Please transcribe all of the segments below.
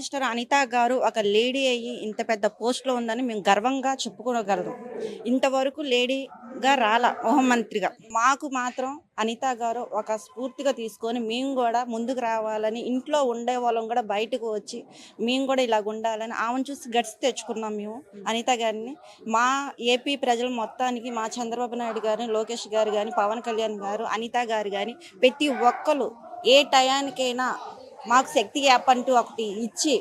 Minister Anitha గారు ఒక lady అయ్యి ఇంత పెద్ద పోస్ట్‌లో ఉందని మేము గర్వంగా చెప్పుకోగలం. ఇంతవరకు లేడీగా హోంమంత్రిగా. మాకు మాత్రం అనిత గారు ఒక స్ఫూర్తిగా తీసుకొని మేము గూడా ముందుకు రావాలని ఇంట్లో ఉండేవాళ్ళం గూడా బయటకు వచ్చి మేము గూడా ఇలాగ ఉండాలని ఆమెను చూసి గట్స్ తెచ్చుకున్నాం మేము అనిత గారిని. మా ఏపీ ప్రజలు మొత్తానికి మా చంద్రబాబు నాయుడు గారిని, లోకేష్ గారు గాని, పవన్ కళ్యాణ్ గారు, అనిత గారు గాని ప్రతి ఒక్కళ్ళు ఏ టయానికైనా మాకు శక్తి యాప్ అంటూ ఒకటి ఇచ్చి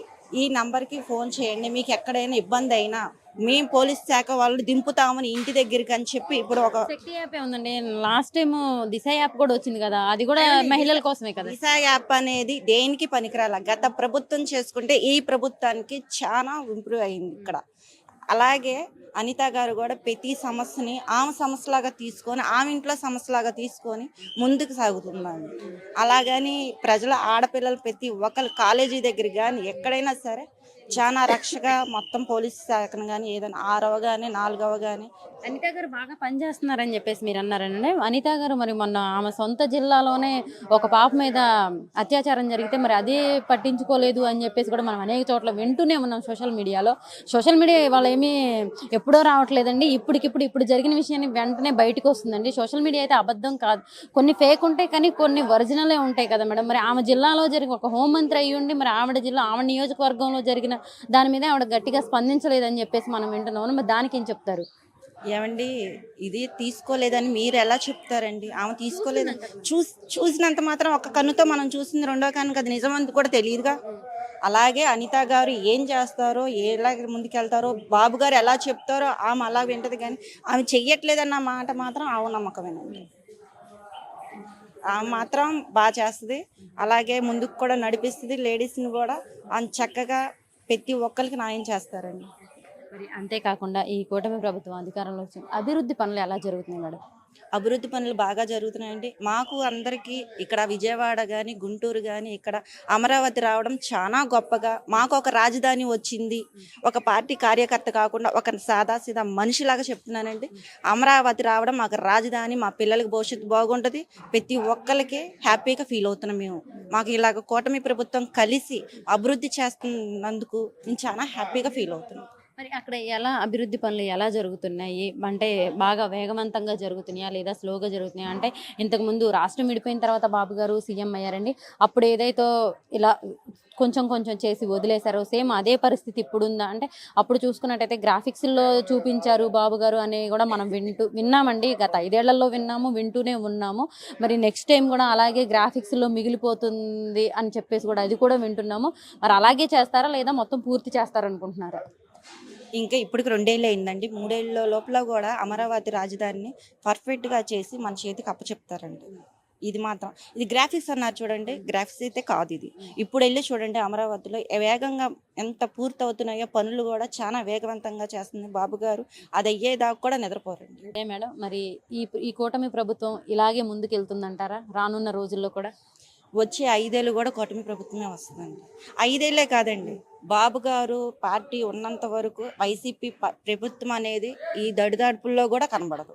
ఈ నంబర్‌కి ఫోన్ చేయండి. మీకు ఎక్కడైనా ఇబ్బంది అయినా మేము పోలీస్ శాఖ వాళ్ళు దింపుతామని ఇంటి దగ్గరికి అని చెప్పి ఇప్పుడు ఒక శక్తి యాపే ఉందండి. లాస్ట్ టైము దిశ యాప్ కూడా వచ్చింది కదా! అది కూడా మహిళల కోసమే కదా! దిశ యాప్ అనేది దేనికి పనికిరాల. గత ప్రభుత్వం చేసుకుంటే ఈ ప్రభుత్వానికి చాలా ఇంప్రూవ్ అయింది ఇక్కడ. అలాగే అనిత గారు కూడా ప్రతి సమస్యని ఆమె సమస్యలాగా తీసుకొని ఆమె ఇంట్లో సమస్యలాగా తీసుకొని ముందుకు సాగుతున్నాను. అలాగని ప్రజల ఆడపిల్లలు ప్రతి ఒక్కరు కాలేజీ దగ్గర కానీ ఎక్కడైనా సరే చాలా రక్షగా మొత్తం పోలీసు శాఖను కానీ ఏదైనా 6వ కానీ 4వ కానీ అనిత గారు బాగా పనిచేస్తున్నారని చెప్పేసి మీరు అన్నారండి. అనిత గారు మరి మొన్న ఆమె సొంత జిల్లాలోనే ఒక పాప మీద అత్యాచారం జరిగితే మరి అదే పట్టించుకోలేదు అని చెప్పేసి కూడా మనం అనేక చోట్ల వింటూనే ఉన్నాం సోషల్ మీడియాలో. సోషల్ మీడియా ఇవాళ ఏమీ ఎప్పుడో రావట్లేదండి. ఇప్పుడు జరిగిన విషయాన్ని వెంటనే బయటకు వస్తుందండి. సోషల్ మీడియా అయితే అబద్ధం కాదు. కొన్ని ఫేక్ ఉంటాయి కానీ కొన్ని ఒరిజినలే ఉంటాయి కదా మేడం. మరి ఆమె జిల్లాలో జరిగిన ఒక హోంమంత్రి అయ్యి ఉండి మరి ఆవిడ నియోజకవర్గంలో జరిగిన దాని మీద ఆవిడ గట్టిగా స్పందించలేదని చెప్పేసి మనం వింటున్నాం. మరి దానికి ఏం చెప్తారు? ఏమండి ఇది తీసుకోలేదని మీరు ఎలా చెప్తారండి? ఆమె తీసుకోలేదని చూసినంత మాత్రం ఒక కన్నుతో మనం చూసింది రెండో కన్నుకి అది నిజమంత కూడా తెలియదుగా. అలాగే అనిత గారు ఏం చేస్తారో ఎలా ముందుకెళ్తారో బాబు గారు ఎలా చెప్తారో ఆమె అలా వింటది కానీ ఆమె చెయ్యట్లేదన్న మాట మాత్రం ఆమె నమ్మకమేనండి. ఆమె మాత్రం బాగా చేస్తుంది. అలాగే ముందుకు కూడా నడిపిస్తుంది. లేడీస్ని కూడా అంత చక్కగా ప్రతి ఒక్కరికి న్యాయం చేస్తారండి. మరి అంతేకాకుండా ఈ కూటమి ప్రభుత్వం అధికారంలో వచ్చిన అభివృద్ధి పనులు ఎలా జరుగుతున్నాయి మేడం? అభివృద్ధి పనులు బాగా జరుగుతున్నాయండి. మాకు అందరికీ ఇక్కడ విజయవాడ కానీ గుంటూరు కానీ ఇక్కడ అమరావతి రావడం చాలా గొప్పగా మాకు ఒక రాజధాని వచ్చింది. ఒక పార్టీ కార్యకర్త కాకుండా ఒక సాదాసీదా మనిషిలాగా చెప్తున్నానండి. అమరావతి రావడం మాకు రాజధాని, మా పిల్లలకి భవిష్యత్తు బాగుంటుంది. ప్రతి ఒక్కరికి హ్యాపీగా ఫీల్ అవుతున్నాం మేము. మాకు ఇలాగ కూటమి ప్రభుత్వం కలిసి అభివృద్ధి చేస్తున్నందుకు మేము చాలా హ్యాపీగా ఫీల్ అవుతున్నాం. మరి అక్కడ అభివృద్ధి పనులు ఎలా జరుగుతున్నాయి? అంటే బాగా వేగవంతంగా జరుగుతున్నాయా? లేదా స్లోగా జరుగుతున్నాయా? అంటే ఇంతకుముందు రాష్ట్రం విడిపోయిన తర్వాత బాబు గారు సీఎం అయ్యారండి. అప్పుడు ఏదైతే ఇలా కొంచెం కొంచెం చేసి వదిలేశారో సేమ్ అదే పరిస్థితి ఇప్పుడుందా? అంటే అప్పుడు చూసుకున్నట్టయితే గ్రాఫిక్స్‌లో చూపించారు బాబు గారు అని కూడా మనం విన్నామండి. గత 5 ఏళ్లలో విన్నాము, వింటూనే ఉన్నాము. మరి నెక్స్ట్ టైం కూడా అలాగే గ్రాఫిక్స్‌లో మిగిలిపోతుంది అని చెప్పేసి కూడా అది కూడా వింటున్నాము. మరి అలాగే చేస్తారా? లేదా మొత్తం పూర్తి చేస్తారనుకుంటున్నారా? ఇంకా ఇప్పటికి 2 ఏళ్ళు అయిందండి. 3 ఏళ్ళ లోపల కూడా అమరావతి రాజధానిని పర్ఫెక్ట్‌గా చేసి మన చేతికి అప్పచెప్తారండి. ఇది మాత్రం ఇది గ్రాఫిక్స్ అన్నారు చూడండి. గ్రాఫిక్స్ అయితే కాదు ఇది. ఇప్పుడు వెళ్ళి చూడండి అమరావతిలో వేగంగా ఎంత పూర్తవుతున్నాయో పనులు కూడా చాలా వేగవంతంగా చేస్తుంది బాబు గారు. అది అయ్యేదాకా కూడా నిద్రపోరండి. అదే మేడం. మరి ఈ కూటమి ప్రభుత్వం ఇలాగే ముందుకెళ్తుందంటారా రానున్న రోజుల్లో కూడా? వచ్చే 5 ఏళ్ళు కూడా కూటమి ప్రభుత్వమే వస్తుందండి. 5 ఏళ్లే కాదండి. బాబు గారు పార్టీ ఉన్నంత వరకు వైసీపీ ప్రభుత్వం అనేది ఈ దడిదాడుపుల్లో కూడా కనబడదు.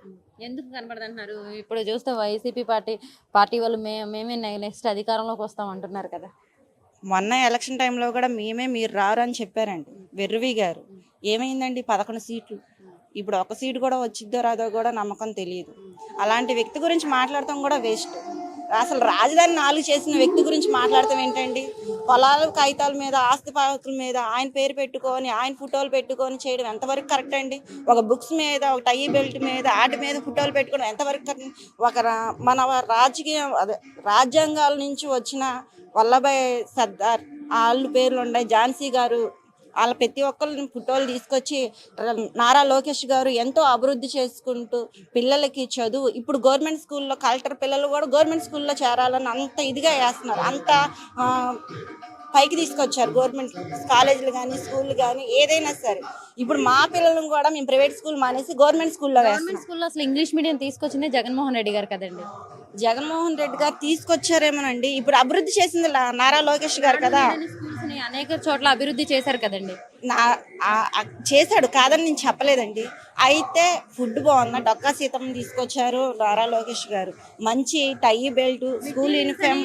ఎందుకు కనపడదంటున్నారు? ఇప్పుడు చూస్తే వైసీపీ పార్టీ వాళ్ళు మేమే నెక్స్ట్ అధికారంలోకి వస్తాం అంటున్నారు కదా! మొన్న ఎలక్షన్ టైంలో కూడా మేమే మీరు రారు అని చెప్పారండి వెర్రివి గారు. ఏమైందండి? 11 సీట్లు. ఇప్పుడు ఒక సీటు కూడా వచ్చిద్దో రాదో కూడా నమ్మకం తెలియదు. అలాంటి వ్యక్తి గురించి మాట్లాడటం కూడా వేస్ట్. అసలు రాజధాని 4 చేసిన వ్యక్తి గురించి మాట్లాడటం ఏంటండి? పొలాల కాగితాల మీద, ఆస్తి పాస్తుల మీద ఆయన పేరు పెట్టుకొని ఆయన ఫోటోలు పెట్టుకొని చేయడం ఎంతవరకు కరెక్ట్ అండి? ఒక బుక్స్ మీద, ఒక టై బెల్ట్ మీద, వాటి మీద ఫోటోలు పెట్టుకోవడం ఎంతవరకు కరెక్ట్? మన రాజ్యాంగాల నుంచి వచ్చిన వల్లభాయ్ సర్దార్ వాళ్ళు పేర్లు ఉన్నాయి, ఝాన్సీ గారు, వాళ్ళ ప్రతి ఒక్కరిని ఫోటోలు తీసుకొచ్చి నారా లోకేష్ గారు ఎంతో అభివృద్ధి చేసుకుంటూ పిల్లలకి చదువు ఇప్పుడు గవర్నమెంట్ స్కూల్లో కలెక్టర్ పిల్లలు కూడా గవర్నమెంట్ స్కూల్లో చేరాలని అంత ఇదిగా వేస్తున్నారు. అంత పైకి తీసుకొచ్చారు గవర్నమెంట్ కాలేజీలు కానీ స్కూళ్ళు కానీ ఏదైనా సరే. ఇప్పుడు మా పిల్లలను కూడా మేము ప్రైవేట్ స్కూల్ మానేసి గవర్నమెంట్ స్కూల్లో వేస్తున్నాం. స్కూల్లో అసలు ఇంగ్లీష్ మీడియం తీసుకొచ్చిందే జగన్మోహన్ రెడ్డి గారు కదండి. జగన్మోహన్ రెడ్డి గారు తీసుకొచ్చారేమోనండి. ఇప్పుడు అభివృద్ధి చేసింది నారా లోకేష్ గారు కదా. అనేక చోట్ల అభివృద్ధి చేశారు కదండి. చేశాడు కాదని నేను చెప్పలేదండి. అయితే ఫుడ్ బాగుందా? డొక్కా సీతమ్మని తీసుకొచ్చారు నారా లోకేష్ గారు. మంచి tie belt, school uniform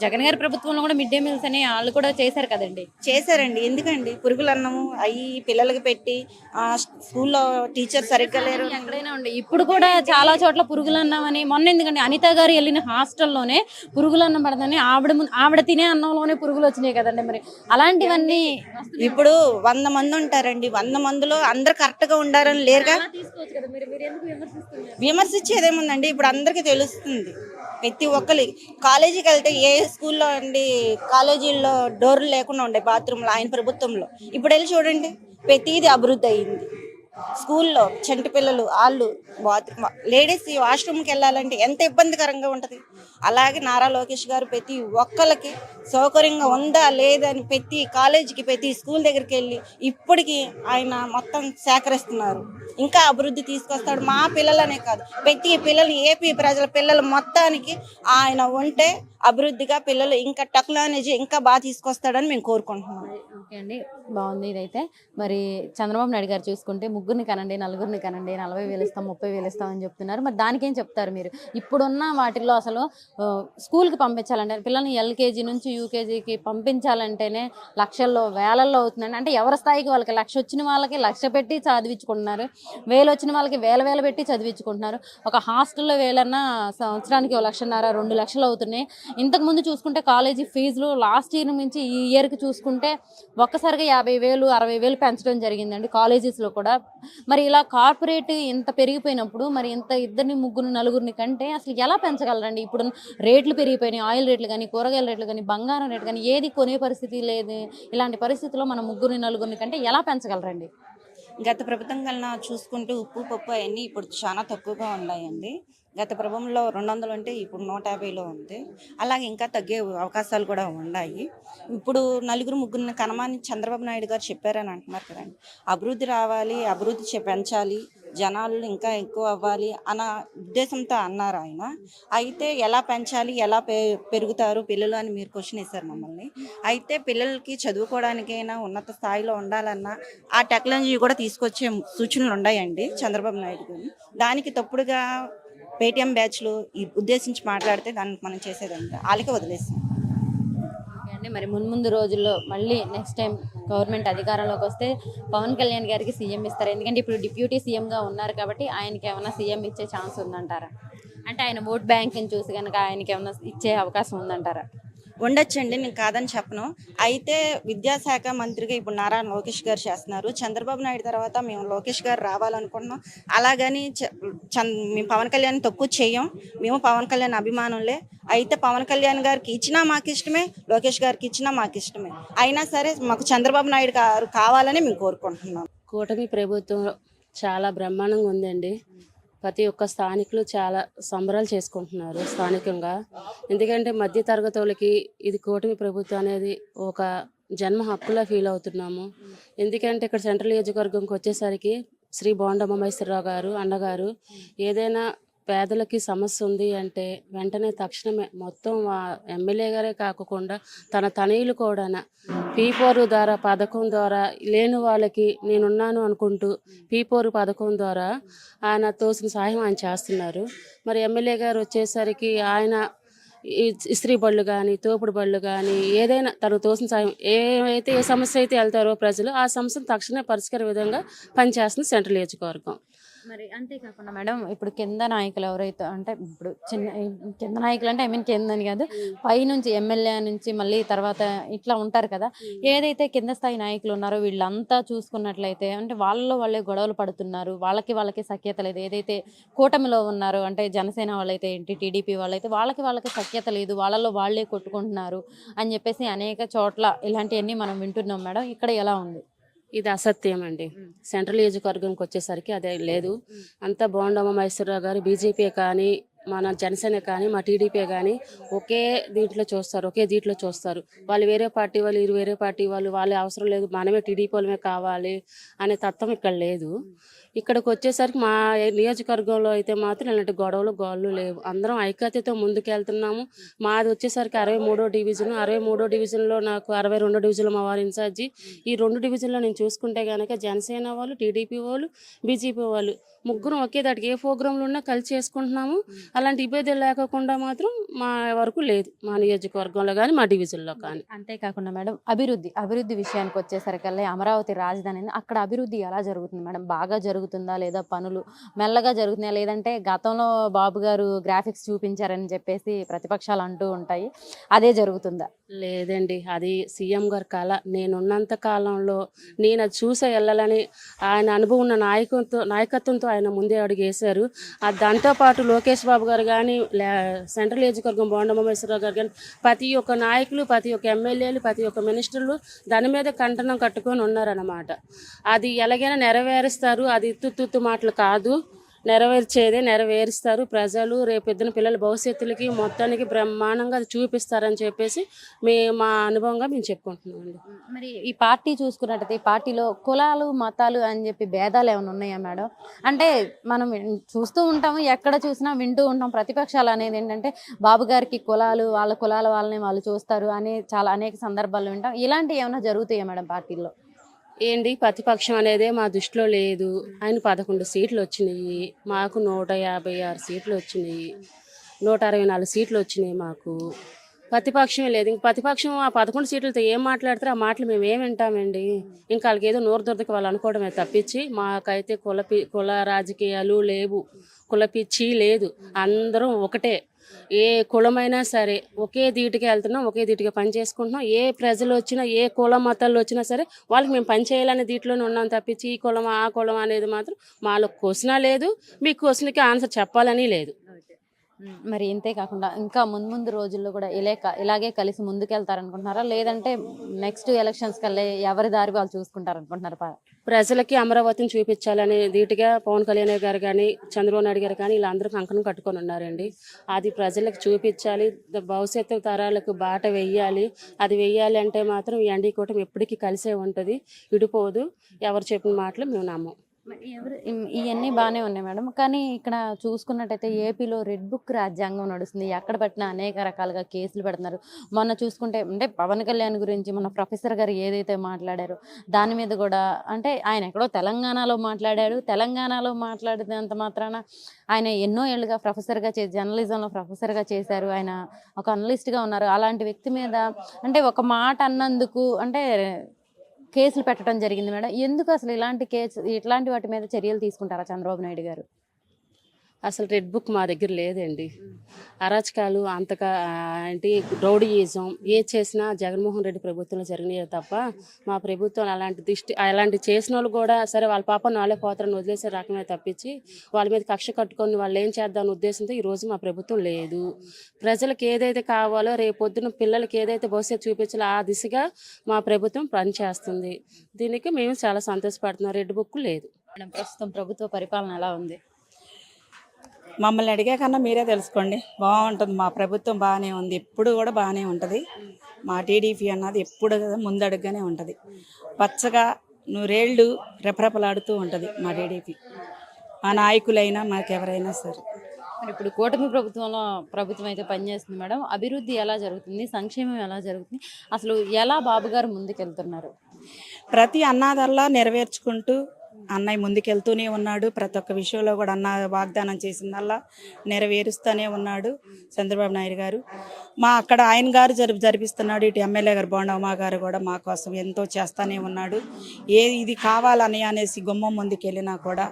Jagan గారి ప్రభుత్వంలో కూడా మిడ్ డే మీల్స్ అని వాళ్ళు కూడా చేశారు కదండి. చేశారండి. ఎందుకండి పురుగుల అన్నము అవి పిల్లలకి పెట్టి స్కూల్లో టీచర్ సరిగ్గా లేరు. ఎక్కడైనా ఉండే ఇప్పుడు కూడా చాలా చోట్ల పురుగులు అన్నామని మొన్న ఎందుకండి అనిత గారు వెళ్ళిన హాస్టల్లోనే పురుగులు అన్నం పడదని ఆవిడ తినే అన్నంలోనే పురుగులు వచ్చినాయి కదండి. మరి అలాంటివన్నీ ఇప్పుడు 100 మంది ఉంటారండి, 100 మందిలో అందరు కరెక్ట్ గా ఉండారని లేరుగా. తీసుకోవచ్చు కదా మీరు ఎందుకు విమర్శిస్తున్నారు? విమర్శించేదేముందండి, ఇప్పుడు అందరికీ తెలుస్తుంది. ప్రతి ఒక్కరి కాలేజీకి వెళ్తే ఏ స్కూల్లో అండి కాలేజీల్లో డోర్లు లేకుండా ఉండే బాత్రూంలో ఆయన ప్రభుత్వంలో. ఇప్పుడు వెళ్ళి చూడండి, ప్రతిదీ అభివృద్ధి అయింది. స్కూల్లో చంటి పిల్లలు వాళ్ళు బాత్రూమ్ లేడీస్ వాష్రూమ్కి వెళ్ళాలంటే ఎంత ఇబ్బందికరంగా ఉంటుంది. అలాగే నారా లోకేష్ గారు ప్రతి ఒక్కరికి సౌకర్యంగా ఉందా లేదా అని ప్రతి కాలేజీకి ప్రతి స్కూల్ దగ్గరికి వెళ్ళి ఇప్పటికీ ఆయన మొత్తం సేకరిస్తున్నారు. ఇంకా అభివృద్ధి తీసుకొస్తాడు. మా పిల్లలనే కాదు, ప్రతి పిల్లలు ఏపీ ప్రజల పిల్లలు మొత్తానికి ఆయన ఉంటే అభివృద్ధిగా పిల్లలు ఇంకా టెక్నాలజీ ఇంకా బాగా తీసుకొస్తాడని మేము కోరుకుంటున్నాం. ఓకే అండి, బాగుంది ఇదైతే. మరి చంద్రబాబు నాయుడు గారు చూసుకుంటే ముగ్గురిని కనండి, నలుగురిని కనండి, 40,000 ఇస్తాం, 30,000 ఇస్తాం అని చెప్తున్నారు. మరి దానికేం చెప్తారు మీరు? ఇప్పుడున్న వాటిల్లో అసలు స్కూల్కి పంపించాలంటే పిల్లల్ని ఎల్కేజీ నుంచి యూకేజీకి పంపించాలంటేనే లక్షల్లో వేలల్లో అవుతుందండి. అంటే ఎవరి స్థాయికి వాళ్ళకి, 1,00,000 వచ్చిన వాళ్ళకి 1,00,000 పెట్టి చదివించుకుంటున్నారు, 1,000 వచ్చిన వాళ్ళకి వేల పెట్టి చదివించుకుంటున్నారు. ఒక హాస్టల్లో వేలన్నా సంవత్సరానికి 1,50,000 2 లక్షలు అవుతున్నాయి. ఇంతకుముందు చూసుకుంటే కాలేజీ ఫీజులు లాస్ట్ ఇయర్ నుంచి ఈ ఇయర్కి చూసుకుంటే ఒక్కసారిగా 50,000 60,000 పెంచడం జరిగిందండి కాలేజెస్లో కూడా. మరి ఇలా కార్పొరేట్ ఇంత పెరిగిపోయినప్పుడు మరి ఇంత ఇద్దరిని ముగ్గురు నలుగురిని కంటే అసలు ఎలా పెంచగలరండి? ఇప్పుడు రేట్లు పెరిగిపోయినాయి, ఆయిల్ రేట్లు కానీ, కూరగాయల రేట్లు కానీ, బంగారం రేట్లు కానీ ఏది కొనే పరిస్థితి లేదు. ఇలాంటి పరిస్థితుల్లో మనం ముగ్గురిని నలుగురిని కంటే ఎలా పెంచగలరండి? గత ప్రభుత్వం కన్నా చూసుకుంటే ఉప్పు పప్పు అవన్నీ ఇప్పుడు చాలా తక్కువగా ఉన్నాయండి. గత ప్రభుత్వంలో 200 ఉంటే ఇప్పుడు 150లో ఉంది. అలాగే ఇంకా తగ్గే అవకాశాలు కూడా ఉన్నాయి. ఇప్పుడు నలుగురు ముగ్గురిని కనమని చంద్రబాబు నాయుడు గారు చెప్పారని అంటున్నారు కదండి. అభివృద్ధి రావాలి, అభివృద్ధి పెంచాలి, జనాలు ఇంకా ఎక్కువ అవ్వాలి అన్న ఉద్దేశంతో అన్నారు ఆయన. అయితే ఎలా పెంచాలి, ఎలా పెరుగుతారు పిల్లలు అని మీరు క్వశ్చన్ వేశారు మమ్మల్ని. అయితే పిల్లలకి చదువుకోవడానికైనా ఉన్నత స్థాయిలో ఉండాలన్నా ఆ టెక్నాలజీ కూడా తీసుకొచ్చే సూచనలు ఉన్నాయండి చంద్రబాబు నాయుడు గారు. దానికి తప్పుడుగా పేటీఎం బ్యాచ్లు ఉద్దేశించి మాట్లాడితే దానికి మనం చేసేదంటే వాళ్ళకే వదిలేస్తాం. ఓకే అండి, మరి ముందు రోజుల్లో మళ్ళీ నెక్స్ట్ టైం గవర్నమెంట్ అధికారంలోకి వస్తే పవన్ కళ్యాణ్ గారికి సీఎం ఇస్తారు. ఎందుకంటే ఇప్పుడు డిప్యూటీ సీఎంగా ఉన్నారు కాబట్టి ఆయనకి ఏమైనా సీఎం ఇచ్చే ఛాన్స్ ఉందంటారా? అంటే ఆయన ఓట్ బ్యాంక్ని చూసి కనుక ఆయనకి ఏమైనా ఇచ్చే అవకాశం ఉందంటారా? ఉండొచ్చండి, నేను కాదని చెప్పను. అయితే విద్యాశాఖ మంత్రిగా ఇప్పుడు నారా లోకేష్ గారు చేస్తున్నారు. చంద్రబాబు నాయుడు తర్వాత మేము లోకేష్ గారు రావాలనుకుంటున్నాం. అలాగని మేము పవన్ కళ్యాణ్ తక్కువ చేయం. మేము పవన్ కళ్యాణ్ అభిమానులే. అయితే పవన్ కళ్యాణ్ గారికి ఇచ్చినా మాకు ఇష్టమే, లోకేష్ గారికి ఇచ్చినా మాకు ఇష్టమే. అయినా సరే మాకు చంద్రబాబు నాయుడు గారు కావాలని మేము కోరుకుంటున్నాం. కూటమి ప్రభుత్వం చాలా బ్రహ్మాండంగా ఉందండి. ప్రతి ఒక్క స్థానికులు చాలా సంబరాలు చేసుకుంటున్నారు స్థానికంగా. ఎందుకంటే మధ్య తరగతి వాళ్ళకి ఇది కూటమి ప్రభుత్వం అనేది ఒక జన్మ హక్కులా ఫీల్ అవుతున్నాము. ఎందుకంటే ఇక్కడ సెంట్రల్ నియోజకవర్గంకి వచ్చేసరికి శ్రీ బోండమ్మ మైసూర్రావు గారు అన్నగారు ఏదైనా పేదలకి సమస్య ఉంది అంటే వెంటనే తక్షణమే మొత్తం ఎమ్మెల్యే గారే కాకుండా తన తనయులు కూడా పీపోరు ద్వారా పథకం ద్వారా లేని వాళ్ళకి నేనున్నాను అనుకుంటూ పీపోరు పథకం ద్వారా ఆయన తోసిన సహాయం ఆయన చేస్తున్నారు. మరి ఎమ్మెల్యే గారు వచ్చేసరికి ఆయన ఇస్త్రీ బళ్ళు కానీ తోపుడు బళ్ళు కానీ ఏదైనా తనకు తోసిన సాయం ఏ సమస్య అయితే వెళ్తారో ప్రజలు ఆ సమస్యను తక్షణమే పరిష్కార విధంగా పనిచేస్తుంది సెంట్రల్ నియోజకవర్గం. మరి అంతేకాకుండా మేడం ఇప్పుడు కింద నాయకులు ఎవరైతే అంటే ఇప్పుడు కింద నాయకులు అంటే కింద అని కాదు, పైనుంచి ఎమ్మెల్యే నుంచి మళ్ళీ తర్వాత ఇట్లా ఉంటారు కదా, ఏదైతే కింద స్థాయి నాయకులు ఉన్నారో వీళ్ళంతా చూసుకున్నట్లయితే అంటే వాళ్ళే గొడవలు పడుతున్నారు. వాళ్ళకి సఖ్యత లేదు. ఏదైతే కూటమిలో ఉన్నారో అంటే జనసేన వాళ్ళైతే ఏంటి, టీడీపీ వాళ్ళైతే వాళ్ళకి సఖ్యత లేదు, వాళ్ళలో వాళ్ళే కొట్టుకుంటున్నారు అని చెప్పేసి అనేక చోట్ల ఇలాంటివన్నీ మనం వింటున్నాం మేడం. ఇక్కడ ఎలా ఉంది? ఇది అసత్యం అండి. సెంట్రల్ నియోజకవర్గంకి వచ్చేసరికి అదే లేదు. అంతా బోండమ్మ మహేశ్వరరావు గారు బీజేపీ కానీ మన జనసేన కానీ మా టీడీపీ కానీ ఒకే దీంట్లో చూస్తారు. వాళ్ళు వేరే పార్టీ వాళ్ళు వేరే పార్టీ వాళ్ళు వాళ్ళే అవసరం లేదు, మనమే టీడీపీ వాళ్ళమే కావాలి అనే తత్వం ఇక్కడ లేదు. ఇక్కడికి వచ్చేసరికి మా నియోజకవర్గంలో అయితే మాత్రం ఇలాంటి గొడవలు గోళ్ళు లేవు. అందరం ఐక్యతతో ముందుకెళ్తున్నాము. మాది వచ్చేసరికి 63వ డివిజన్. 63వ డివిజన్లో నాకు 62వ డివిజన్లో మా వారు ఇన్ఛార్జి. ఈ 2 డివిజన్లో నేను చూసుకుంటే కనుక జనసేన వాళ్ళు, టీడీపీ వాళ్ళు, బీజేపీ వాళ్ళు ముగ్గురం ఒకే దాటికి ఏ ప్రోగ్రాంలు ఉన్నా కలిసి చేసుకుంటున్నాము. అలాంటి ఇబ్బందులు లేకుండా మాత్రం మా వరకు లేదు, మా నియోజకవర్గంలో కానీ మా డివిజన్లో కానీ. అంతేకాకుండా మేడం అభివృద్ధి విషయానికి వచ్చేసరికల్లా అమరావతి రాజధాని ఉంది. అక్కడ అభివృద్ధి ఎలా జరుగుతుంది మేడం? బాగా జరుగుతుందా లేదా పనులు మెల్లగా జరుగుతున్నాయా, లేదంటే గతంలో బాబు గారు గ్రాఫిక్స్ చూపించారని చెప్పేసి ప్రతిపక్షాలు అంటూ ఉంటాయి, అదే జరుగుతుందా? లేదండి, అది సీఎం గారి కళ. నేనున్నంత కాలంలో నేను అది చూసే వెళ్ళాలని ఆయన అనుభవం ఉన్న నాయకత్వంతో ఆయన ముందే అడుగేశారు. దాంతోపాటు లోకేష్ బాబు గారు కానీ, సెంట్రల్ నియోజకవర్గం బోండమేశ్వరరావు గారు కానీ, ప్రతి ఒక్క నాయకులు, ప్రతి ఒక్క ఎమ్మెల్యేలు, ప్రతి ఒక్క మినిస్టర్లు దాని మీద కంటనం కట్టుకొని ఉన్నారన్నమాట. అది ఎలాగైనా నెరవేరుస్తారు. అది తుత్తు మాటలు కాదు, నెరవేరుస్తారు. ప్రజలు రేపొద్దున పిల్లల భవిష్యత్తులకి మొత్తానికి బ్రహ్మాండంగా అది చూపిస్తారని చెప్పేసి మా అనుభవంగా మేము చెప్పుకుంటున్నామండి. మరి ఈ పార్టీ చూసుకున్నట్టయితే ఈ పార్టీలో కులాలు మతాలు అని చెప్పి భేదాలు ఏమైనా ఉన్నాయా మేడం? అంటే మనం చూస్తూ ఉంటాము, ఎక్కడ చూసినా వింటూ ఉంటాం. ప్రతిపక్షాలు అనేది ఏంటంటే బాబు గారికి కులాలు, వాళ్ళ కులాల వాళ్ళని వాళ్ళు చూస్తారు అని చాలా అనేక సందర్భాలు వింటాం. ఇలాంటివి ఏమైనా జరుగుతాయా మేడం పార్టీలో? ఏంటి, ప్రతిపక్షం అనేదే మా దృష్టిలో లేదు. ఆయన 11 సీట్లు వచ్చినాయి, మాకు 156 సీట్లు వచ్చినాయి, 164 సీట్లు వచ్చినాయి మాకు. ప్రతిపక్షమే లేదు. ఇంక ప్రతిపక్షం ఆ 11 సీట్లతో ఏం మాట్లాడతారో ఆ మాటలు మేము ఏం వింటామండి. ఇంకా వాళ్ళకి ఏదో నోరు దొరికి వాళ్ళు అనుకోవడమే తప్పించి మాకైతే కుల రాజకీయాలు లేవు, కుల పిచ్చి లేదు. అందరం ఒకటే, ఏ కులమైనా సరే ఒకే ధీటుగా వెళ్తున్నాం, ఒకే ధీటుగా పని చేసుకుంటున్నాం. ఏ ప్రజలు వచ్చినా, ఏ కుల మతాలు వచ్చినా సరే వాళ్ళకి మేము పని చేయాలనే దీంట్లోనే ఉన్నాం తప్పించి ఈ కులం ఆ కులం అనేది మాత్రం మాలో క్వశ్చన్ లేదు, మీ క్వశ్చన్కి ఆన్సర్ చెప్పాలని లేదు. మరి ఇంతే కాకుండా ఇంకా ముందు రోజుల్లో కూడా ఇలాగే కలిసి ముందుకెళ్తారనుకుంటున్నారా, లేదంటే నెక్స్ట్ ఎలక్షన్స్ కల్లా ఎవరి దారి వాళ్ళు చూసుకుంటారనుకుంటున్నారా? ప్రజలకి అమరావతిని చూపించాలని ధీటుగా పవన్ కళ్యాణ్ గారు కానీ, చంద్రబాబు నాయుడు గారు కానీ వీళ్ళందరూ కంకణం కట్టుకొని ఉన్నారండి. అది ప్రజలకు చూపించాలి, భవిష్యత్తు తరాలకు బాట వెయ్యాలి. అది వెయ్యాలి అంటే మాత్రం ఈ ఎన్డీ కూటమి ఎప్పటికీ కలిసే ఉంటుంది, విడిపోదు. ఎవరు చెప్పిన మాటలు మేము నమ్మం. ఇవన్నీ బాగానే ఉన్నాయి మేడం, కానీ ఇక్కడ చూసుకున్నట్టయితే ఏపీలో రెడ్ బుక్ రాజ్యాంగం నడుస్తుంది. ఎక్కడ పట్టినా అనేక రకాలుగా కేసులు పెడుతున్నారు. మొన్న చూసుకుంటే అంటే పవన్ కళ్యాణ్ గురించి మన ప్రొఫెసర్ గారు ఏదైతే మాట్లాడారో దాని మీద కూడా, అంటే ఆయన ఎక్కడో తెలంగాణలో మాట్లాడాడు, తెలంగాణలో మాట్లాడినంత మాత్రాన ఆయన ఎన్నో ఏళ్ళుగా ప్రొఫెసర్గా జర్నలిజంలో ప్రొఫెసర్గా చేశారు. ఆయన ఒక అనలిస్ట్గా ఉన్నారు. అలాంటి వ్యక్తి మీద అంటే ఒక మాట అన్నందుకు అంటే కేసులు పెట్టడం జరిగింది మేడం. ఎందుకు అసలు ఇట్లాంటి వాటి మీద చర్యలు తీసుకుంటారా చంద్రబాబు నాయుడు గారు? అసలు రెడ్ బుక్ మా దగ్గర లేదండి. అరాచకాలు అంతగా ఏంటి రౌడీయిజం ఏది చేసినా జగన్మోహన్ రెడ్డి ప్రభుత్వంలో జరిగినాయే తప్ప మా ప్రభుత్వం అలాంటి చేసిన వాళ్ళు కూడా సరే వాళ్ళ పాప నాలే పోతారని వదిలేసే రకమే తప్పించి వాళ్ళ మీద కక్ష కట్టుకొని వాళ్ళు ఏం చేద్దామని ఉద్దేశంతో ఈరోజు మా ప్రభుత్వం లేదు. ప్రజలకు ఏదైతే కావాలో రేపొద్దున పిల్లలకి ఏదైతే భవిష్యత్తు చూపించాలో ఆ దిశగా మా ప్రభుత్వం పనిచేస్తుంది. దీనికి మేము చాలా సంతోషపడుతున్నాం. రెడ్ బుక్ లేదు మేడం. ప్రస్తుతం ప్రభుత్వ పరిపాలన ఎలా ఉంది? మమ్మల్ని అడిగే కన్నా మీరే తెలుసుకోండి. బాగుంటుంది, మా ప్రభుత్వం బాగానే ఉంది, ఎప్పుడు కూడా బాగానే ఉంటుంది. మా టీడీపీ అన్నది ఎప్పుడు ముందడుగుగానే ఉంటుంది, పచ్చగా నూరేళ్ళు రెపరెపలాడుతూ ఉంటుంది మా టీడీపీ. మా నాయకులైనా మాకెవరైనా సరే. మరి ఇప్పుడు కూటమి ప్రభుత్వం అయితే పనిచేస్తుంది మేడం. అభివృద్ధి ఎలా జరుగుతుంది, సంక్షేమం ఎలా జరుగుతుంది, అసలు ఎలా బాబు గారు ముందుకెళ్తున్నారు? ప్రతి అన్నాదల్లా నెరవేర్చుకుంటూ అన్నయ్య ముందుకెళ్తూనే ఉన్నాడు. ప్రతి ఒక్క విషయంలో కూడా అన్న వాగ్దానం చేసిందల్లా నెరవేరుస్తూనే ఉన్నాడు చంద్రబాబు నాయుడు గారు. అక్కడ ఆయన గారు జరిపిస్తున్నాడు. ఇటు ఎమ్మెల్యే గారు బోండమ్మ గారు కూడా మా కోసం ఎంతో చేస్తూనే ఉన్నాడు. ఇది కావాలని అనేసి గుమ్మం ముందుకెళ్ళినా కూడా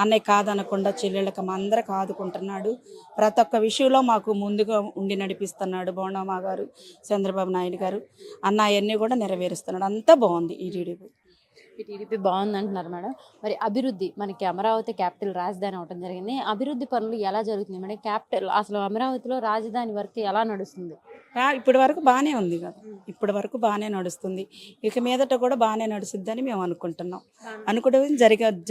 అన్నయ్య కాదనకుండా చెల్లెళ్ళకి అందరికి ఆదుకుంటున్నాడు. ప్రతి ఒక్క విషయంలో మాకు ముందుగా ఉండి నడిపిస్తున్నాడు బోండమ్మ గారు, చంద్రబాబు నాయుడు గారు. అన్న అవన్నీ కూడా నెరవేరుస్తున్నాడు. అంతా బాగుంది ఈ టీడీపీ. ఈ టీడీపీ బాగుంది అంటున్నారు మేడం. మరి అభివృద్ధి, మనకి అమరావతి క్యాపిటల్ రాజధాని అవడం జరిగింది. అభివృద్ధి పనులు ఎలా జరుగుతుంది మేడం? అసలు అమరావతిలో రాజధాని వర్క్ ఎలా నడుస్తుంది? ఇప్పటి వరకు బాగానే ఉంది కదా, ఇప్పటి వరకు బాగానే నడుస్తుంది. ఇక మీదట కూడా బాగానే నడుస్తుందని మేము అనుకుంటున్నాం. అనుకోవడం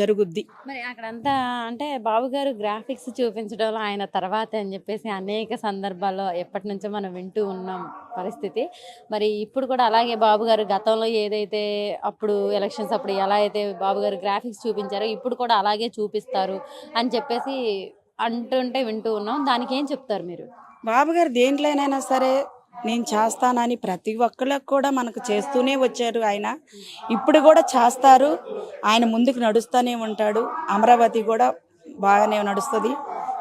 జరుగుద్ది. మరి అక్కడంతా అంటే బాబు గారు గ్రాఫిక్స్ చూపించడంలో ఆయన తర్వాత అని చెప్పేసి అనేక సందర్భాల్లో ఎప్పటి నుంచో మనం వింటూ ఉన్నాం పరిస్థితి. మరి ఇప్పుడు కూడా అలాగే బాబు గారు గతంలో ఏదైతే అప్పుడు ఎలక్షన్స్ అప్పుడు ఎలా అయితే బాబు గారు గ్రాఫిక్స్ చూపించారో ఇప్పుడు కూడా అలాగే చూపిస్తారు అని చెప్పేసి అంటుంటే వింటూ ఉన్నాం. దానికి ఏం చెప్తారు మీరు? బాబు గారు దేంట్లోనైనా సరే నేను చేస్తానని ప్రతి ఒక్కళ్ళకి కూడా మనకు చేస్తూనే వచ్చారు ఆయన. ఇప్పుడు కూడా చేస్తారు. ఆయన ముందుకు నడుస్తూనే ఉంటాడు. అమరావతి కూడా బాగానే నడుస్తుంది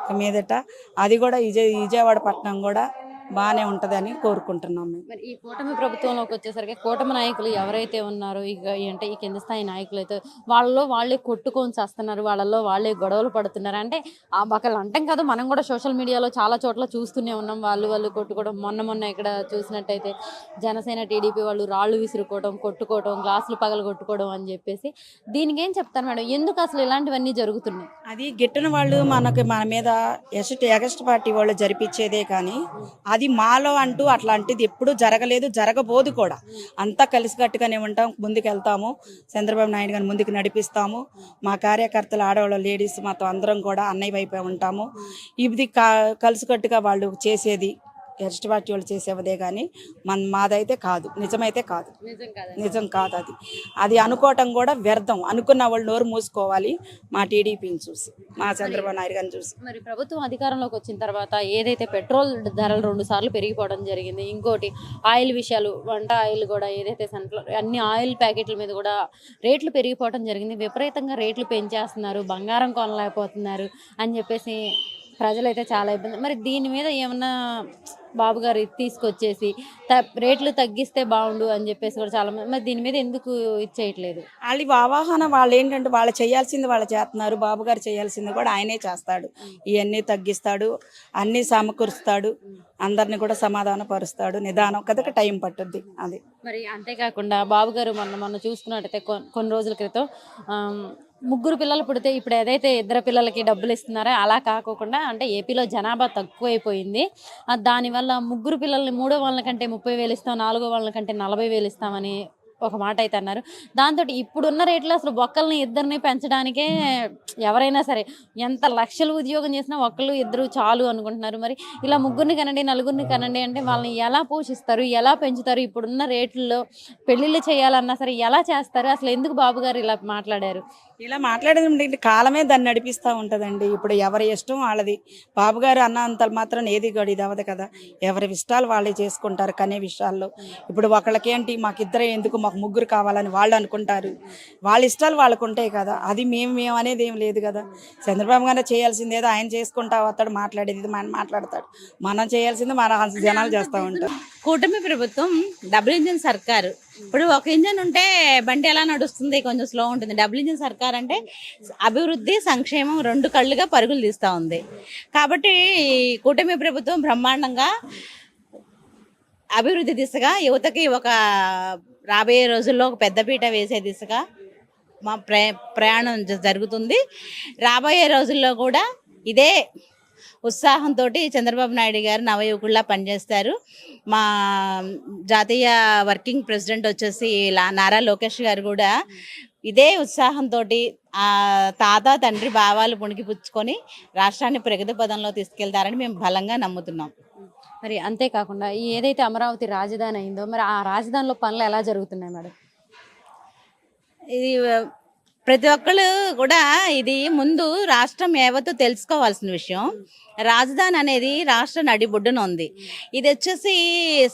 ఇక మీదట. అది కూడా విజయవాడ పట్టణం కూడా బాగానే ఉంటుందని కోరుకుంటున్నాం మేము. మరి ఈ కూటమి ప్రభుత్వంలోకి వచ్చేసరికి కూటమి నాయకులు ఎవరైతే ఉన్నారో ఇక అంటే ఈ కింద స్థాయి నాయకులు అయితే వాళ్ళలో వాళ్ళే కొట్టుకొని చేస్తున్నారు, వాళ్ళలో వాళ్ళే గొడవలు పడుతున్నారు. అంటే ఒకళ్ళు అంటాం కదా, మనం కూడా సోషల్ మీడియాలో చాలా చోట్ల చూస్తూనే ఉన్నాం వాళ్ళు కొట్టుకోవడం. మొన్న ఇక్కడ చూసినట్టయితే జనసేన టీడీపీ వాళ్ళు రాళ్ళు విసురుకోవడం, కొట్టుకోవడం, గ్లాసులు పగలు కొట్టుకోవడం అని చెప్పేసి. దీనికి ఏం చెప్తారు మేడం, ఎందుకు అసలు ఇలాంటివన్నీ జరుగుతున్నాయి? అది గిట్టని వాళ్ళు మన మీద ఎగస్ట్ పార్టీ వాళ్ళు జరిపించేదే కానీ అది మాలో అంటూ అట్లాంటిది ఎప్పుడూ జరగలేదు, జరగబోదు కూడా. అంతా కలిసికట్టుగానే ఉంటాం, ముందుకు వెళ్తాము. చంద్రబాబు నాయుడు గారిని ముందుకు నడిపిస్తాము. మా కార్యకర్తలు, ఆడవాళ్ళు, లేడీస్ మాతో అందరం కూడా అన్నయ్య వైపే ఉంటాము. ఇది కలిసికట్టుగా వాళ్ళు చేసేది ఎస్ట్ పార్టీ వాళ్ళు చేసేవదే కానీ మాదైతే కాదు, నిజమైతే కాదు, నిజం కాదు. అది అనుకోవటం కూడా వ్యర్థం. అనుకున్న వాళ్ళు నోరు మూసుకోవాలి. మా టీడీపీని చూసి, మా చంద్రబాబు నాయుడు గారిని చూసి. మరి ప్రభుత్వం అధికారంలోకి వచ్చిన తర్వాత ఏదైతే పెట్రోల్ ధరలు 2 సార్లు పెరిగిపోవడం జరిగింది, ఇంకోటి ఆయిల్ విషయాలు, వంట ఆయిల్ కూడా ఏదైతే అన్ని ఆయిల్ ప్యాకెట్ల మీద కూడా రేట్లు పెరిగిపోవడం జరిగింది. విపరీతంగా రేట్లు పెంచేస్తున్నారు, బంగారం కొనలేకపోతున్నారు అని చెప్పేసి ప్రజలైతే చాలా ఇబ్బంది. మరి దీని మీద ఏమన్నా బాబు గారు తీసుకొచ్చేసి రేట్లు తగ్గిస్తే బాగుండు అని చెప్పేసి కూడా చాలా మంది, మరి దీని మీద ఎందుకు ఇచ్చేయట్లేదు? వాళ్ళ అవగాహన వాళ్ళు ఏంటంటే వాళ్ళు చేయాల్సింది వాళ్ళు చేస్తున్నారు. బాబు గారు చేయాల్సింది కూడా ఆయనే చేస్తాడు. ఇవన్నీ తగ్గిస్తాడు, అన్నీ సమకూరుస్తాడు, అందరిని కూడా సమాధాన పరుస్తాడు. నిదానం కదా, టైం పట్టుద్ది అది. మరి అంతేకాకుండా బాబు గారు మొన్న చూసుకున్నట్టయితే కొన్ని రోజుల క్రితం 3 పిల్లలు పుడితే ఇప్పుడు ఏదైతే 2 పిల్లలకి డబ్బులు ఇస్తున్నారో అలా కాకుండా, అంటే ఏపీలో జనాభా తక్కువైపోయింది, దానివల్ల 3 పిల్లల్ని 3వ వాళ్ళ కంటే 30,000 ఇస్తాం, 4వ వాళ్ళ కంటే 40,000 ఇస్తామని ఒక మాట అయితే అన్నారు. దాంతో ఇప్పుడున్న రేట్లో అసలు ఒక్కరిని 2ని పెంచడానికే ఎవరైనా సరే ఎంత లక్షలు ఉద్యోగం చేసినా 1 2 చాలు అనుకుంటున్నారు. మరి ఇలా 3ని కనండి, 4ని కనండి అంటే వాళ్ళని ఎలా పోషిస్తారు, ఎలా పెంచుతారు? ఇప్పుడున్న రేట్లలో పెళ్ళిళ్ళు చేయాలన్నా సరే ఎలా చేస్తారు? అసలు ఎందుకు బాబు గారు ఇలా మాట్లాడారు? ఇలా మాట్లాడేది కాలమే దాన్ని నడిపిస్తూ ఉంటుందండి. ఇప్పుడు ఎవరి ఇష్టం వాళ్ళది. బాబు గారు అన్న అంతలు మాత్రం ఏది గడి ఇది అవ్వదు కదా. ఎవరి ఇష్టాలు వాళ్ళే చేసుకుంటారు కనే విషయాల్లో. ఇప్పుడు ఒకళ్ళకేంటి మాకిద్దరే ఎందుకు, మాకు 3 కావాలని వాళ్ళు అనుకుంటారు. వాళ్ళ ఇష్టాలు వాళ్ళకు ఉంటాయి కదా. అది మేము అనేది ఏం లేదు కదా. చంద్రబాబు గారు చేయాల్సింది ఏదో ఆయన చేసుకుంటా వస్తాడు, మాట్లాడేది మనం మాట్లాడతాడు. మనం చేయాల్సింది మన జనాలు చేస్తూ ఉంటారు. కూటమి ప్రభుత్వం డబుల్ ఇంజిన్ సర్కారు. ఇప్పుడు ఒక ఇంజన్ ఉంటే బండి ఎలా నడుస్తుంది, కొంచెం స్లో ఉంటుంది. డబుల్ ఇంజిన్ సర్కార్ అంటే అభివృద్ధి, సంక్షేమం 2 కళ్ళుగా పరుగులు తీస్తూ ఉంది. కాబట్టి కూటమి ప్రభుత్వం బ్రహ్మాండంగా అభివృద్ధి దిశగా యువతకి ఒక రాబోయే రోజుల్లో ఒక పెద్దపీట వేసే దిశగా మా ప్రయాణం జరుగుతుంది. రాబోయే రోజుల్లో కూడా ఇదే ఉత్సాహంతో చంద్రబాబు నాయుడు గారు నవయువకుల్లా పనిచేస్తారు. మా జాతీయ వర్కింగ్ ప్రెసిడెంట్ వచ్చేసి నారా లోకేష్ గారు కూడా ఇదే ఉత్సాహంతో తాత తండ్రి భావాలు పుణికిపుచ్చుకొని రాష్ట్రాన్ని ప్రగతి పదంలో తీసుకెళ్తారని మేము బలంగా నమ్ముతున్నాం. మరి అంతేకాకుండా ఏదైతే అమరావతి రాజధాని అయిందో మరి ఆ రాజధానిలో పనులు ఎలా జరుగుతున్నాయి మేడం? ఇది ప్రతి ఒక్కళ్ళు కూడా ఇది ముందు రాష్ట్రం యావత్తు తెలుసుకోవాల్సిన విషయం. రాజధాని అనేది రాష్ట్ర నడిబొడ్డున ఉంది. ఇది వచ్చేసి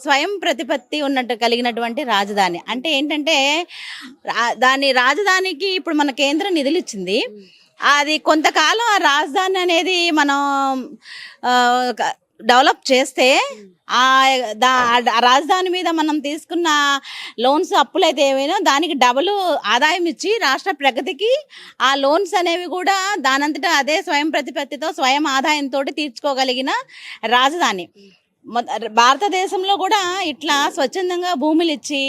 స్వయం ప్రతిపత్తి కలిగినటువంటి రాజధాని. అంటే ఏంటంటే దాని రాజధానికి ఇప్పుడు మన కేంద్రం నిధులు ఇచ్చింది. అది కొంతకాలం ఆ రాజధాని అనేది మనం డెవలప్ చేస్తే ఆ రాజధాని మీద మనం తీసుకున్న లోన్స్, అప్పులైతే ఏమైనా దానికి డబుల్ ఆదాయం ఇచ్చి రాష్ట్ర ప్రగతికి ఆ లోన్స్ అనేవి కూడా దానంతటా అదే స్వయం ప్రతిపత్తితో స్వయం ఆదాయంతో తీర్చుకోగలిగిన రాజధాని. భారతదేశంలో కూడా ఇట్లా స్వచ్ఛందంగా భూములు ఇచ్చి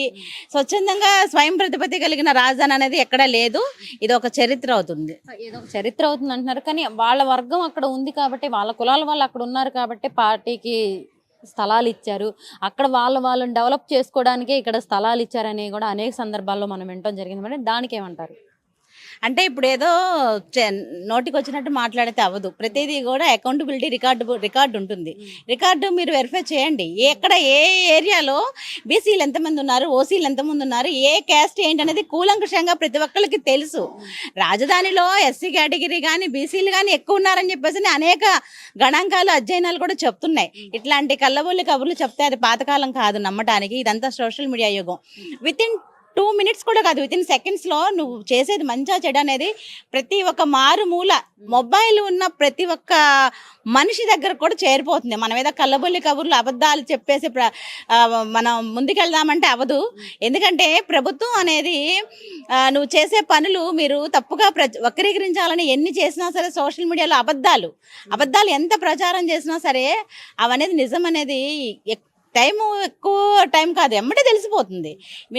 స్వచ్ఛందంగా స్వయం ప్రతిపత్తి కలిగిన రాజధాని అనేది ఎక్కడా లేదు. ఇది ఒక చరిత్ర అవుతుంది. ఏదో ఒక చరిత్ర అవుతుంది అంటున్నారు, కానీ వాళ్ళ వర్గం అక్కడ ఉంది కాబట్టి, వాళ్ళ కులాల వాళ్ళు అక్కడ ఉన్నారు కాబట్టి పార్టీకి స్థలాలు ఇచ్చారు, అక్కడ వాళ్ళని డెవలప్ చేసుకోవడానికే ఇక్కడ స్థలాలు ఇచ్చారని కూడా అనేక సందర్భాల్లో మనం వినటం జరిగింది మేడం. దానికి ఏమంటారు? అంటే ఇప్పుడు ఏదో నోటికి వచ్చినట్టు మాట్లాడితే అవ్వదు. ప్రతిదీ కూడా అకౌంటబిలిటీ రికార్డు ఉంటుంది. రికార్డు మీరు వెరిఫై చేయండి. ఎక్కడ ఏ ఏరియాలో బీసీలు ఎంతమంది ఉన్నారు, ఓసీలు ఎంతమంది ఉన్నారు, ఏ క్యాస్ట్ ఏంటి అనేది కూలంకషంగా ప్రతి ఒక్కరికి తెలుసు. రాజధానిలో ఎస్సీ కేటగిరీ కానీ బీసీలు కానీ ఎక్కువ ఉన్నారని చెప్పేసి అనేక గణాంకాలు అధ్యయనాలు కూడా చెప్తున్నాయి. ఇట్లాంటి కళ్ళబొల్లి కబుర్లు చెప్తే అది పాతకాలం కాదు నమ్మటానికి. ఇదంతా సోషల్ మీడియా యుగం. వితిన్ 2 minutes కూడా కాదు, వితిన్ సెకండ్స్లో నువ్వు చేసేది మంచిగా చెడు అనేది ప్రతి ఒక్క మారుమూల మొబైల్ ఉన్న ప్రతి ఒక్క మనిషి దగ్గర కూడా చేరిపోతుంది. మనం ఏదో కళ్ళబొల్లి కబుర్లు అబద్ధాలు చెప్పేసి మనం ముందుకెళ్దామంటే అవ్వదు. ఎందుకంటే ప్రభుత్వం అనేది నువ్వు చేసే పనులు మీరు తప్పుగా వక్రీకరించాలని ఎన్ని చేసినా సరే సోషల్ మీడియాలో అబద్ధాలు ఎంత ప్రచారం చేసినా సరే అవనేది నిజం అనేది ఎక్కువ టైం కాదు, ఎమ్మటే తెలిసిపోతుంది.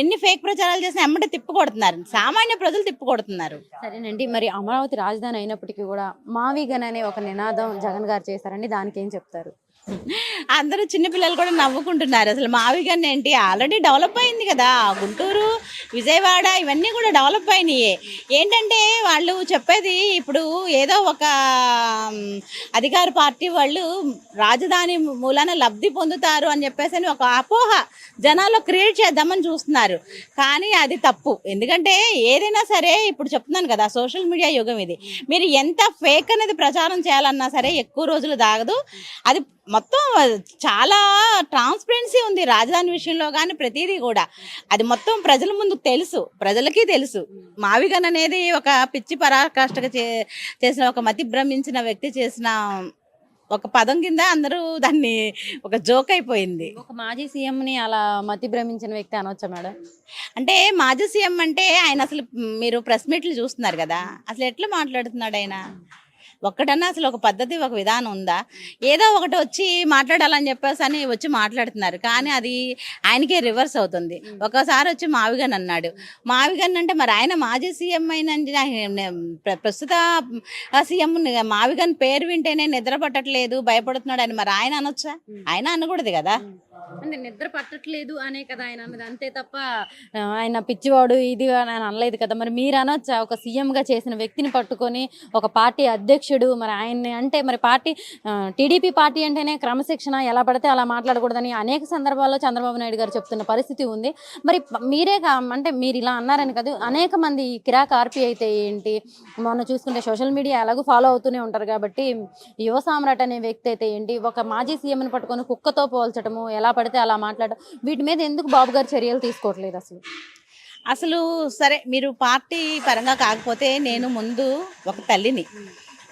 ఎన్ని ఫేక్ ప్రచారాలు చేసినా ఎమ్మటే తిప్పుకొడుతున్నారు, సామాన్య ప్రజలు తిప్పుకొడుతున్నారు. సరేనండి, మరి అమరావతి రాజధాని అయినప్పటికీ కూడా మావిగన్ అనే ఒక నినాదం జగన్ గారు చేశారండి, దానికి ఏం చెప్తారు? అందరూ చిన్నపిల్లలు కూడా నవ్వుకుంటున్నారు. అసలు మావిగన్ ఏంటి, ఆల్రెడీ డెవలప్ అయింది కదా. గుంటూరు, విజయవాడ ఇవన్నీ కూడా డెవలప్ అయినాయి. ఏంటంటే వాళ్ళు చెప్పేది ఇప్పుడు ఏదో ఒక అధికార పార్టీ వాళ్ళు రాజధాని మూలాన లబ్ధి పొందుతారు అని చెప్పేసి ఒక అపోహ జనాల్లో క్రియేట్ చేద్దామని చూస్తున్నారు. కానీ అది తప్పు. ఎందుకంటే ఏదైనా సరే ఇప్పుడు చెప్తున్నాను కదా, సోషల్ మీడియా యుగం ఇది. మీరు ఎంత ఫేక్ అనేది ప్రచారం చేయాలన్నా సరే ఎక్కువ రోజులు దాగదు. అది మొత్తం చాలా ట్రాన్స్పరెన్సీ ఉంది రాజధాని విషయంలో కానీ ప్రతిదీ కూడా. అది మొత్తం ప్రజల ముందు తెలుసు, ప్రజలకి తెలుసు. మావిగన్ అనేది ఒక పిచ్చి పరాకాష్ఠగా చేసిన ఒక మతి భ్రమించిన వ్యక్తి చేసిన ఒక పదం కింద అందరూ దాన్ని ఒక జోక్ అయిపోయింది. ఒక మాజీ సీఎంని అలా మతి భ్రమించిన వ్యక్తి అనొచ్చా మేడం? అంటే మాజీ సీఎం అంటే ఆయన అసలు మీరు ప్రెస్ మీట్లు చూస్తున్నారు కదా, అసలు ఎట్లా మాట్లాడుతున్నాడు ఆయన? ఒక్కటన్నా అసలు ఒక పద్ధతి, ఒక విధానం ఉందా? ఏదో ఒకటి వచ్చి మాట్లాడాలని చెప్పేసి అని వచ్చి మాట్లాడుతున్నారు, కానీ అది ఆయనకే రివర్స్ అవుతుంది. ఒకసారి వచ్చి మావిగన్ అన్నాడు. మావిగన్ అంటే మరి ఆయన మాజీ సీఎం అయిన ప్రస్తుత సీఎం మావిగన్ పేరు వింటేనే నిద్ర పట్టట్లేదు, భయపడుతున్నాడు అని మరి ఆయన అనొచ్చా? ఆయన అనకూడదు కదా. అంటే నిద్ర పట్టట్లేదు అనే కదా ఆయన అన్నది, అంతే తప్ప ఆయన పిచ్చివాడు ఇది అని ఆయన అనలేదు కదా. మరి మీరు అనొచ్చా, ఒక సీఎంగా చేసిన వ్యక్తిని పట్టుకొని ఒక పార్టీ అధ్యక్షుడు మరి ఆయన్ని అంటే మరి పార్టీ టీడీపీ పార్టీ అంటేనే క్రమశిక్షణ, ఎలా పడితే అలా మాట్లాడకూడదని అనేక సందర్భాల్లో చంద్రబాబు నాయుడు గారు చెప్తున్న పరిస్థితి ఉంది. మరి మీరే అంటే మీరు ఇలా అన్నారని కాదు, అనేక మంది కిరాక్ ఆర్పీ అయితే ఏంటి, మొన్న చూసుకుంటే సోషల్ మీడియా ఎలాగో ఫాలో అవుతూనే ఉంటారు కాబట్టి యువ సామ్రాట్ అనే వ్యక్తి అయితే ఏంటి, ఒక మాజీ సీఎంని పట్టుకొని కుక్కతో పోల్చడము, ఎలా పడితే అలా మాట్లాడడం, వీటి మీద ఎందుకు బాబు గారు చర్యలు తీసుకోవట్లేదు అసలు? సరే, మీరు పార్టీ పరంగా కాకపోతే నేను ముందు ఒక తల్లిని,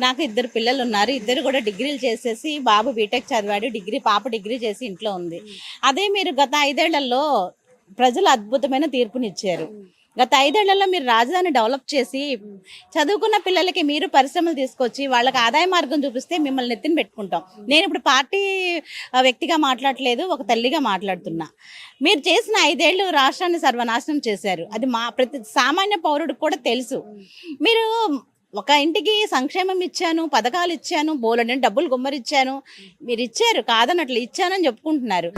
నాకు 2 పిల్లలు ఉన్నారు. 2 కూడా డిగ్రీలు చేసేసి, బాబు బీటెక్ చదివాడు, పాప డిగ్రీ చేసి ఇంట్లో ఉంది. అదే మీరు గత 5 ఏళ్లలో ప్రజలు అద్భుతమైన తీర్పునిచ్చారు. గత 5 ఏళ్లలో మీరు రాజధాని డెవలప్ చేసి చదువుకున్న పిల్లలకి మీరు పరిశ్రమలు తీసుకొచ్చి వాళ్ళకి ఆదాయ మార్గం చూపిస్తే మిమ్మల్ని నెత్తిన పెట్టుకుంటాం. నేను ఇప్పుడు పార్టీ వ్యక్తిగా మాట్లాడలేదు, ఒక తల్లిగా మాట్లాడుతున్నా. మీరు చేసిన 5 ఏళ్ళు రాష్ట్రాన్ని సర్వనాశనం చేశారు. అది ప్రతి సామాన్య పౌరుడికి కూడా తెలుసు. మీరు ఒక ఇంటికి సంక్షేమం ఇచ్చాను, పథకాలు ఇచ్చాను, బోలెడన్ని డబ్బులు గుమ్మరిచ్చాను, మీరు ఇచ్చారు, కాదన్నట్లు ఇచ్చానని చెప్పుకుంటున్నారు.